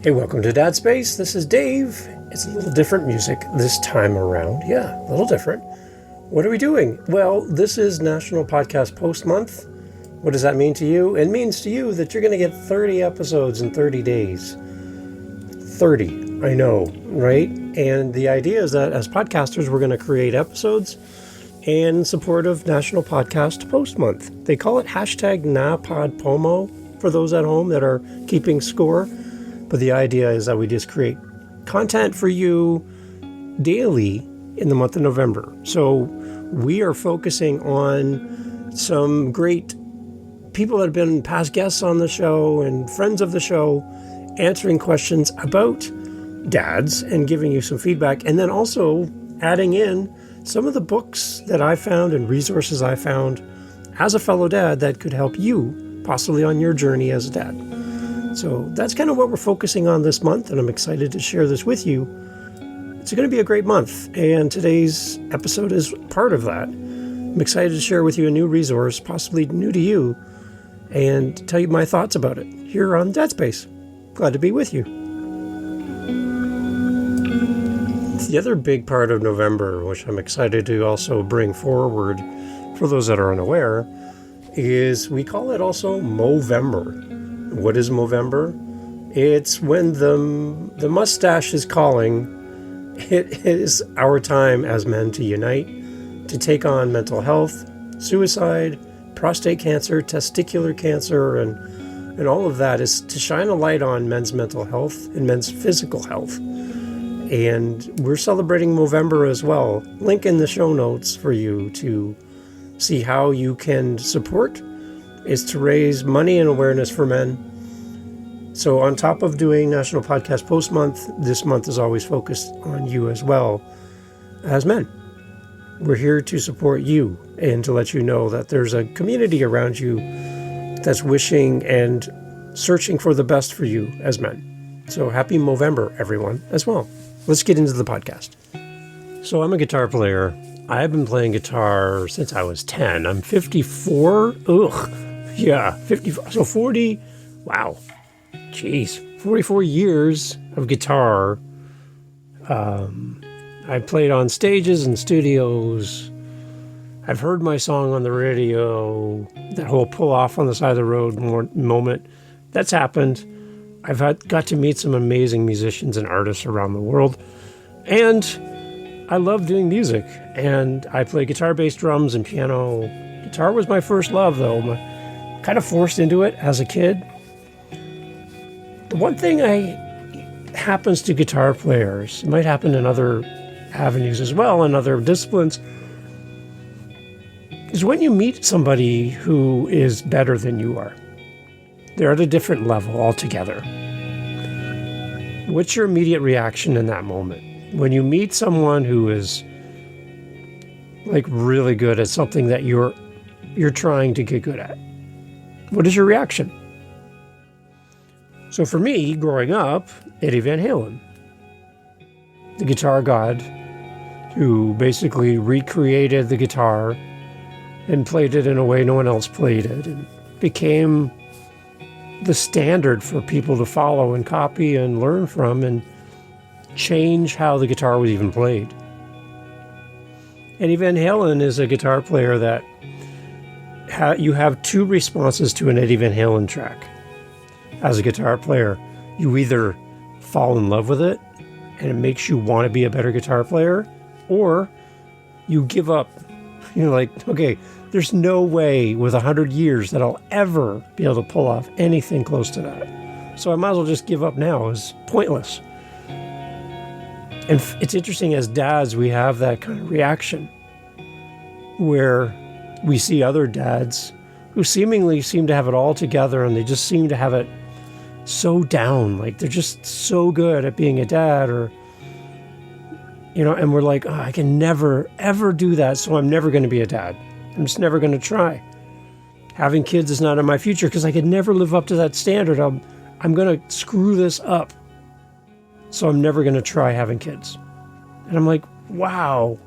Hey, welcome to Dad Space. This is Dave. It's a little different music this time around. Yeah, a little different. What are we doing? Well, this is National Podcast Post Month. What does that mean to you? It means to you that you're going to get 30 episodes in 30 days. 30, I know, right? And the idea is that as podcasters, we're going to create episodes in support of National Podcast Post Month. They call it hashtag #NaPodPomo for those at home that are keeping score. But the idea is that we just create content for you daily in the month of November. So we are focusing on some great people that have been past guests on the show and friends of the show, answering questions about dads and giving you some feedback. And then also adding in some of the books that I found and resources I found as a fellow dad that could help you possibly on your journey as a dad. So that's kind of what we're focusing on this month, and I'm excited to share this with you. It's going to be a great month, and today's episode is part of that. I'm excited to share with you a new resource, possibly new to you, and tell you my thoughts about it here on Dad Space. Glad to be with you. The other big part of November, which I'm excited to also bring forward for those that are unaware, is we call it also Movember. What is Movember? It's when the mustache is calling. It is our time as men to unite, to take on mental health, suicide, prostate cancer, testicular cancer, and all of that is to shine a light on men's mental health and men's physical health. And we're celebrating Movember as well. Link in the show notes for you to see how you can support is to raise money and awareness for men. So on top of doing National Podcast Post Month, this month is always focused on you as well as men. We're here to support you and to let you know that there's a community around you that's wishing and searching for the best for you as men. So happy Movember, everyone, as well. Let's get into the podcast. So I'm a guitar player. I've been playing guitar since I was 10. I'm 54. Yeah, 54. So 40. Wow. Jeez. 44 years of guitar. I played on stages and studios. I've heard my song on the radio. That whole pull off on the side of the road moment. That's happened. I've got to meet some amazing musicians and artists around the world. And I love doing music. And I play guitar, bass, drums, and piano. Guitar was my first love, though. Kind of forced into it as a kid. The one thing happens to guitar players, it might happen in other avenues as well, in other disciplines, is when you meet somebody who is better than you are. They're at a different level altogether. What's your immediate reaction in that moment? When you meet someone who is like really good at something that you're trying to get good at, what is your reaction? So for me, growing up, Eddie Van Halen, the guitar god who basically recreated the guitar and played it in a way no one else played it, and became the standard for people to follow and copy and learn from and change how the guitar was even played. Eddie Van Halen is a guitar player that you have two responses to an Eddie Van Halen track. As a guitar player, you either fall in love with it and it makes you want to be a better guitar player, or you give up. You're like, okay, there's no way with 100 years that I'll ever be able to pull off anything close to that. So I might as well just give up now. It's pointless. And it's interesting, as dads, we have that kind of reaction where we see other dads who seemingly seem to have it all together, and they just seem to have it so down, like they're just so good at being a dad, or and we're like, I can never ever do that, so I'm never going to be a dad. I'm just never going to try. Having kids is not in my future because I could never live up to that standard. I'm going to screw this up, so I'm never going to try having kids. And I'm like, wow,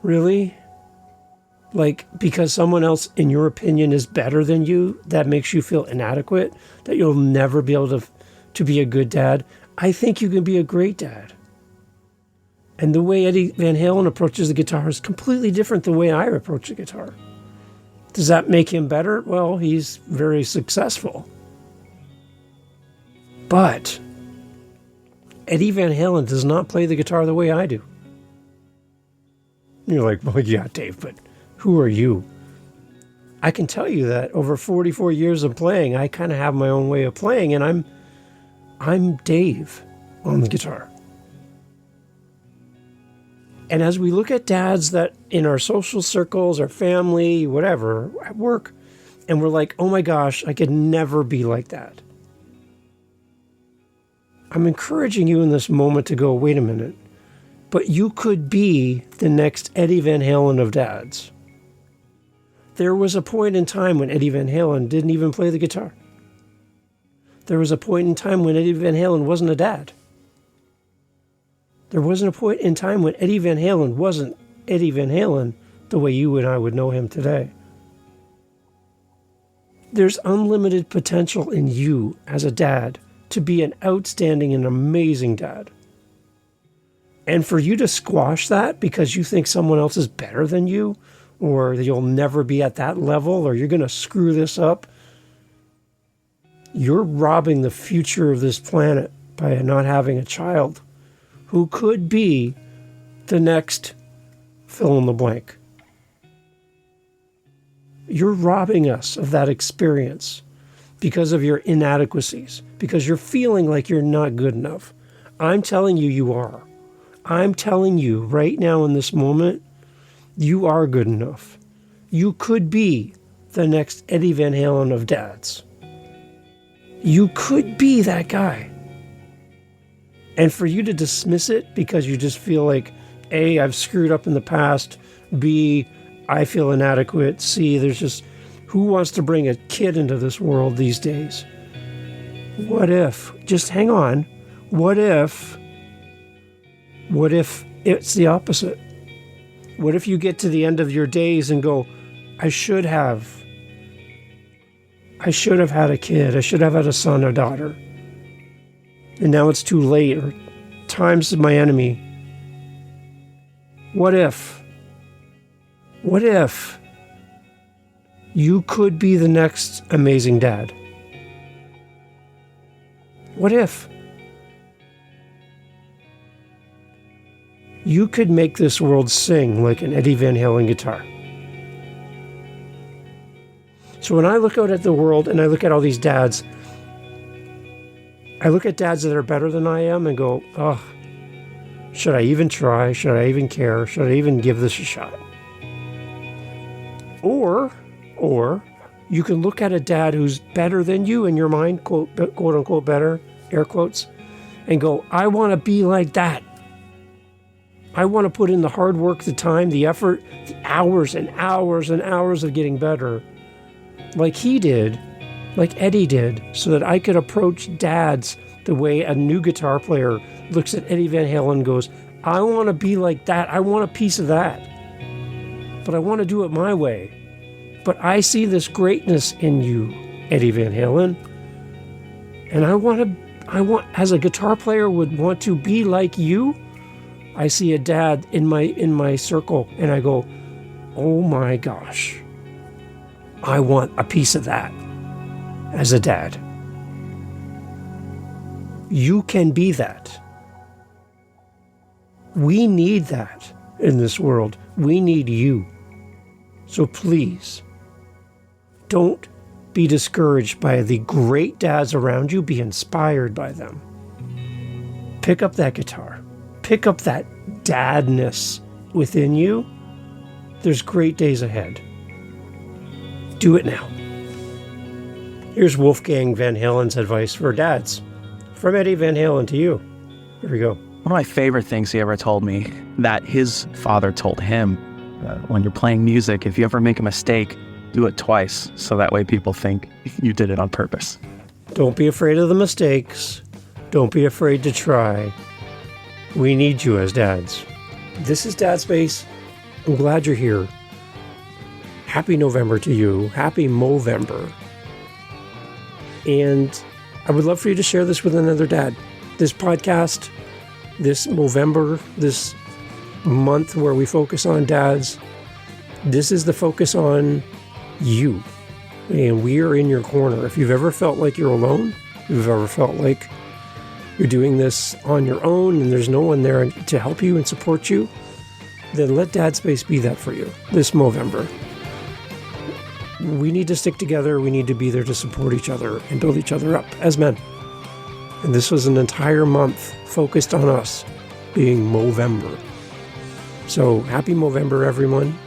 really? Like, because someone else, in your opinion, is better than you, that makes you feel inadequate, that you'll never be able to be a good dad. I think you can be a great dad. And the way Eddie Van Halen approaches the guitar is completely different than the way I approach the guitar. Does that make him better? Well, he's very successful. But Eddie Van Halen does not play the guitar the way I do. And you're like, well, yeah, Dave, but who are you? I can tell you that over 44 years of playing, I kind of have my own way of playing, and I'm Dave on the guitar. And as we look at dads that in our social circles, our family, whatever, at work, and we're like, oh my gosh, I could never be like that. I'm encouraging you in this moment to go, wait a minute, but you could be the next Eddie Van Halen of dads. There was a point in time when Eddie Van Halen didn't even play the guitar. There was a point in time when Eddie Van Halen wasn't a dad. There wasn't a point in time when Eddie Van Halen wasn't Eddie Van Halen the way you and I would know him today. There's unlimited potential in you as a dad to be an outstanding and amazing dad. And for you to squash that because you think someone else is better than you, or that you'll never be at that level, or you're going to screw this up, you're robbing the future of this planet by not having a child who could be the next fill in the blank. You're robbing us of that experience because of your inadequacies, because you're feeling like you're not good enough. I'm telling you, you are. I'm telling you right now in this moment, you are good enough. You could be the next Eddie Van Halen of dads. You could be that guy. And for you to dismiss it because you just feel like, A, I've screwed up in the past, B, I feel inadequate, C, there's just, who wants to bring a kid into this world these days? What if, just hang on, what if it's the opposite? What if you get to the end of your days and go, I should have had a kid. I should have had a son or daughter. And now it's too late, or time's my enemy. What if you could be the next amazing dad? What if you could make this world sing like an Eddie Van Halen guitar? So when I look out at the world and I look at all these dads, I look at dads that are better than I am and go, oh, should I even try? Should I even care? Should I even give this a shot? Or you can look at a dad who's better than you in your mind, quote unquote better, air quotes, and go, I want to be like that. I want to put in the hard work, the time, the effort, the hours and hours and hours of getting better, like he did, like Eddie did, so that I could approach dads the way a new guitar player looks at Eddie Van Halen and goes, I want to be like that. I want a piece of that. But I want to do it my way. But I see this greatness in you, Eddie Van Halen. And I want, as a guitar player would want to be like you. I see a dad in my circle and I go, oh my gosh, I want a piece of that as a dad. You can be that. We need that in this world. We need you. So please, don't be discouraged by the great dads around you. Be inspired by them. Pick up that guitar. Pick up that dadness within you. There's great days ahead. Do it now. Here's Wolfgang Van Halen's advice for dads. From Eddie Van Halen to you. Here we go. One of my favorite things he ever told me, that his father told him, when you're playing music, if you ever make a mistake, do it twice, so that way people think you did it on purpose. Don't be afraid of the mistakes. Don't be afraid to try. We need you as dads. This is Dad Space. I'm glad you're here. happy November to you. Happy Movember. And I would love for you to share this with another dad. This podcast, this Movember, this month where we focus on dads, this is the focus on you. And we are in your corner. If you've ever felt like you're alone, if you've ever felt like you're doing this on your own and there's no one there to help you and support you, then let Dad Space be that for you this Movember. We need to stick together. We need to be there to support each other and build each other up as men. And this was an entire month focused on us being Movember. So happy Movember, everyone.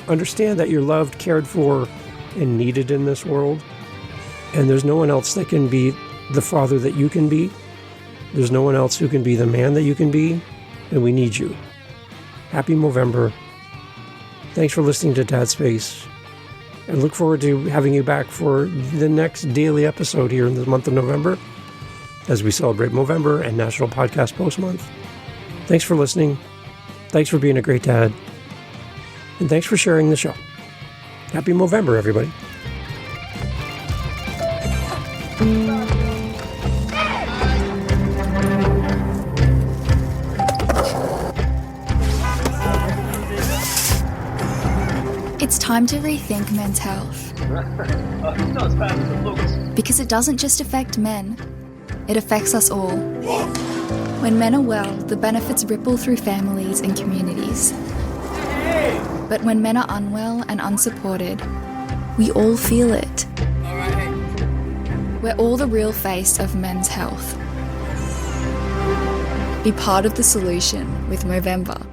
Understand that you're loved, cared for, and needed in this world. And there's no one else that can be the father that you can be. There's no one else who can be the man that you can be. And we need you. Happy Movember. Thanks for listening to Dad Space. I look forward to having you back for the next daily episode here in the month of November as we celebrate Movember and National Podcast Post Month. Thanks for listening. Thanks for being a great dad. And thanks for sharing the show. Happy Movember, everybody. It's time to rethink men's health. Because it doesn't just affect men, it affects us all. When men are well, the benefits ripple through families and communities. But when men are unwell and unsupported, we all feel it. We're all the real face of men's health. Be part of the solution with Movember.